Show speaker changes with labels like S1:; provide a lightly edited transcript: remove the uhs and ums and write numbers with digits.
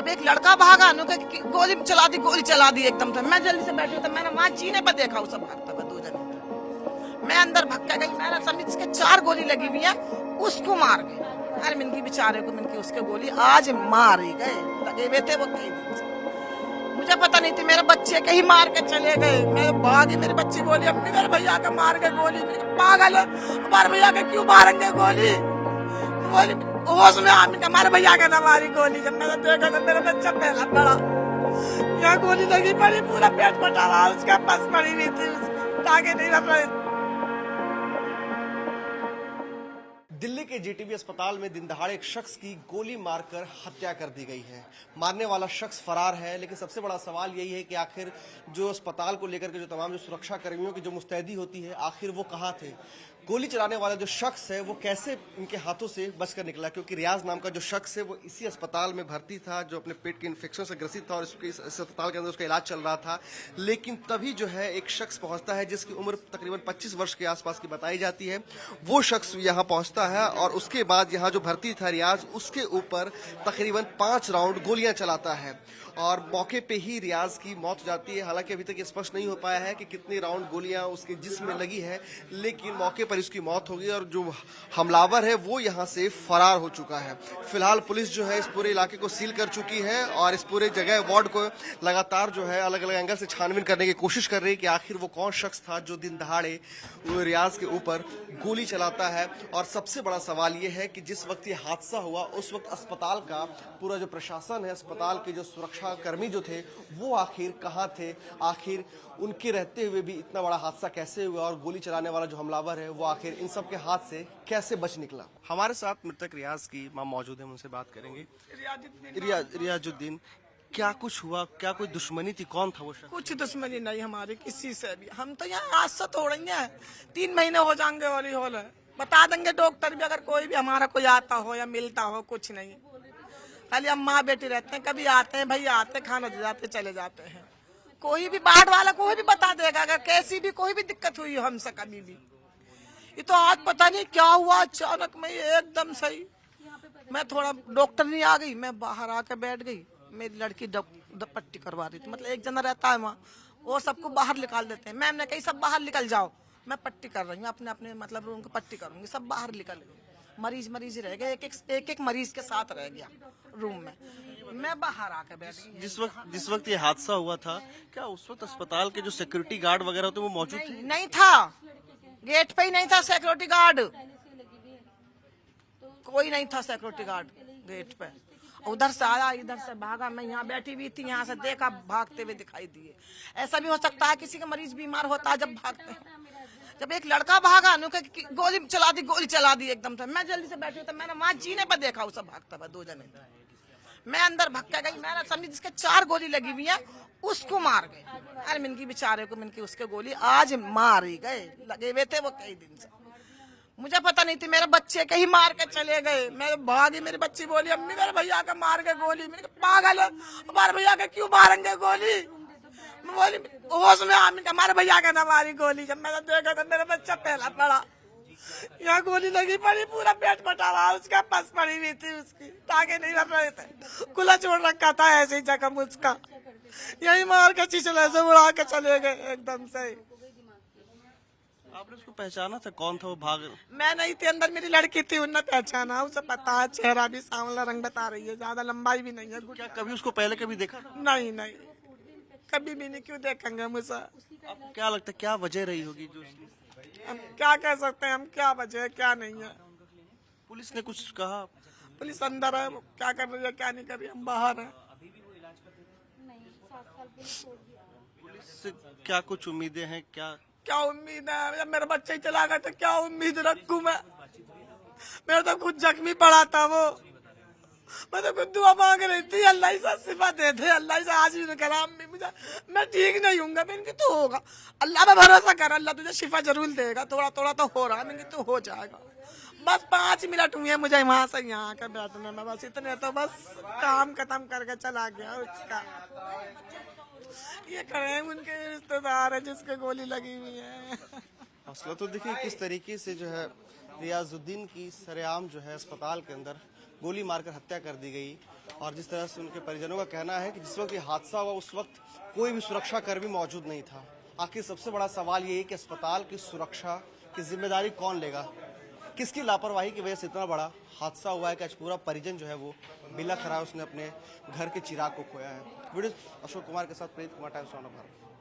S1: जब एक लड़का भागा गोली चला दी एकदम से। मैं जल्दी से बैठी तो मैंने वहां जीने पर देखा उसे भागता हुआ 2 जने। मैं अंदर भाग के गई, मैंने समझ के 4 गोली लगी हुई है, उसको मार गए। अरे मिनकी बेचारे को मिनकी उसके गोली आज मार ही गए, लगे हुए थे वो कई दिन से। मुझे पता नहीं थी, मेरे बच्चे के ही मार के चले गए। मैं भागी, मेरी बच्ची बोली अम्मी मेरे भैया के मार के गोली। पागल है, हमारे भैया के क्यों मारेंगे गोली? बोली होश में आमी के हमारे भैया के ना मारी गोली। जब मैंने देखा तो मेरा बच्चा पहला पड़ा, यहाँ गोली लगी पड़ी, पूरा पेट फटा हुआ, उसके पास पड़ी हुई थी, टांगे नहीं लग रहे।
S2: दिल्ली के जीटीबी अस्पताल में दिन दहाड़े एक शख्स की गोली मारकर हत्या कर दी गई है। मारने वाला शख्स फरार है, लेकिन सबसे बड़ा सवाल यही है कि आखिर जो अस्पताल को लेकर के जो तमाम जो सुरक्षा कर्मियों की जो मुस्तैदी होती है, आखिर वो कहाँ थे? गोली चलाने वाला जो शख्स है वो कैसे इनके हाथों से बचकर निकला? क्योंकि रियाज नाम का जो शख्स है वो इसी अस्पताल में भर्ती था, जो अपने पेट के इन्फेक्शन से ग्रसित था और इस अस्पताल के अंदर उसका इलाज चल रहा था। लेकिन तभी जो है एक शख्स पहुंचता है जिसकी उम्र तकरीबन 25 वर्ष के आसपास की बताई जाती है। वो शख्स यहाँ पहुंचता है और उसके बाद यहाँ जो भर्ती था रियाज, उसके ऊपर तकरीबन 5 राउंड गोलियां चलाता है और मौके पे ही रियाज की मौत हो जाती है। हालांकि अभी तक ये स्पष्ट नहीं हो पाया है कि कितनी राउंड गोलियां उसके जिस्म में लगी है, लेकिन मौके पर इसकी मौत हो गई और जो हमलावर है वो यहाँ से फरार हो चुका है। फिलहाल पुलिस जो है इस पूरे इलाके को सील कर चुकी है और इस पूरे जगह वार्ड को लगातार जो है अलग अलग एंगल से छानबीन करने की कोशिश कर रही है कि आखिर वो कौन शख्स था जो दिन दहाड़े रियाज के ऊपर गोली चलाता है। और सबसे बड़ा सवाल ये है कि जिस वक्त ये हादसा हुआ उस वक्त अस्पताल का पूरा जो प्रशासन है, अस्पताल के जो सुरक्षा कर्मी जो थे वो आखिर कहाँ थे? आखिर उनके रहते हुए भी इतना बड़ा हादसा कैसे हुआ और गोली चलाने वाला जो हमलावर है वो आखिर इन सब के हाथ से कैसे बच निकला? हमारे साथ मृतक रियाज की मां मौजूद है, उनसे बात करेंगे। रियाजुद्दीन, क्या कुछ हुआ? क्या कोई दुश्मनी थी? कौन था वो शख्स?
S1: कुछ दुश्मनी नहीं हमारी किसी से भी। हम तो यहाँ आज से हो रही है, 3 महीने हो जाएंगे वाली हॉल है। बता देंगे डॉक्टर भी अगर कोई भी हमारा कोई आता हो या मिलता हो, कुछ नहीं। खाली हम माँ बेटी रहते हैं, कभी आते हैं भैया आते खाना दे जाते चले जाते हैं। कोई भी बाढ़ वाला कोई भी बता देगा अगर कैसी भी कोई भी दिक्कत हुई हो हमसे कभी भी। ये तो आज पता नहीं क्या हुआ, अचानक में एकदम सही मैं थोड़ा डॉक्टर नहीं आ गई, मैं बाहर आके बैठ गई। मेरी लड़की पट्टी करवा रही थी, मतलब एक जना रहता है वहाँ, वो सबको बाहर निकाल देते हैं। मैम ने कही सब बाहर निकल जाओ, मैं पट्टी कर रही हूँ अपने अपने मतलब रूम को पट्टी करूंगी। सब बाहर निकल गए, मरीज रह गए, एक मरीज के साथ रह गया रूम में। मैं बाहर आके बैठ गई।
S2: जिस वक्त ये हादसा हुआ था, क्या उस वक्त अस्पताल के जो सिक्योरिटी गार्ड वगैरह थे वो मौजूद थे?
S1: नहीं था, गेट पे ही नहीं था सिक्योरिटी गार्ड, कोई नहीं था सिक्योरिटी गार्ड गेट पे। उधर से आया, इधर से भागा, मैं यहाँ बैठी हुई थी, यहाँ से देखा भागते हुए दिखाई दिए। ऐसा भी हो सकता है किसी का मरीज बीमार होता है जब भागते हैं। जब एक लड़का भागा गोली चला दी एकदम से। मैं जल्दी से बैठी तो मैंने वहां जीने पर देखा उसे भागता हुआ 2 जने। मैं अंदर भाग के गई, मैंने समझ जिसके 4 गोली लगी हुई है, उसको मार गए। अरे मिनकी बेचारे को मिनकी उसके गोली आज मार ही गए, लगे हुए थे वो कई दिन से। मुझे पता नहीं थी, मेरे बच्चे के ही मार के चले गए। मैं भागी, मेरी बच्ची बोली अम्मी मेरे भैया के मार के गोली। मैंने पागल है, हमारे भैया के क्यों मारेंगे गोली? मैं बोली होश में आमी के हमारे भैया के ना मारी गोली। जब मैंने देखा तो मेरा बच्चा पहला पड़ा, यहाँ गोली लगी पड़ी, पूरा पेट फटा हुआ, उसके पास पड़ी हुई थी, उसकी टांगे नहीं लग रहे थे, खुला छोड़ रखा था ऐसे ही जख्म उसका। यही मार के चिचले से उड़ा के चले गए एकदम से।
S2: आपने उसको पहचाना था? कौन था वो? भाग
S1: मैं नहीं थी, अंदर मेरी लड़की थी, उन्होंने पहचाना। उसे पता है, चेहरा भी सांवला रंग बता रही है, ज्यादा लंबाई भी नहीं है।
S2: क्या कभी उसको पहले कभी देखा?
S1: नहीं कभी भी नहीं। क्यों देखेंगे मुझे?
S2: आपको क्या लगता है क्या वजह रही होगी जो
S1: हम क्या कह सकते हैं, हम क्या वजह है क्या नहीं है।
S2: पुलिस ने कुछ कहा?
S1: पुलिस अंदर है, क्या कर रही है क्या नहीं कर रही, हम बाहर हैं।
S2: पुलिस से क्या कुछ उम्मीदें हैं?
S1: क्या उम्मीद है? जब मेरा बच्चा ही चला गया तो क्या उम्मीद रखूं मैं? मेरा तो खुद जख्मी पड़ा था वो, मैं तो खुद दुआ मांग रही थी अल्लाह से शिफा दे दे। अल्लाह से आज भी करा अम्मी मुझे, मैं ठीक नहीं हूँगा। मैंने तो होगा, अल्लाह पे भरोसा कर, अल्लाह तुझे शिफा जरूर देगा। थोड़ा थोड़ा तो हो रहा है, मैंने तो हो जाएगा। बस 5 मिनट हुए मुझे वहां से यहाँ के बैठने में, बस इतने तो बस काम खत्म करके चला गया उसका। ये करे उनके रिश्तेदार है जिसके गोली लगी हुई है।
S2: मसला तो देखिए किस तरीके से जो है रियाजुद्दीन की सरेआम जो है अस्पताल के अंदर गोली मारकर हत्या कर दी गई। और जिस तरह से उनके परिजनों का कहना है कि जिस वक्त ये हादसा हुआ उस वक्त कोई भी सुरक्षा कर्मी मौजूद नहीं था। आखिर सबसे बड़ा सवाल ये है कि अस्पताल की सुरक्षा की जिम्मेदारी कौन लेगा, किसकी लापरवाही की वजह से इतना बड़ा हादसा हुआ है कि आज पूरा परिजन जो है वो बिलख रहा है, उसने अपने घर के चिराग को खोया है। वीडियो अशोक कुमार के साथ प्रीत कुमार, टाइम्स ऑफ इंडिया।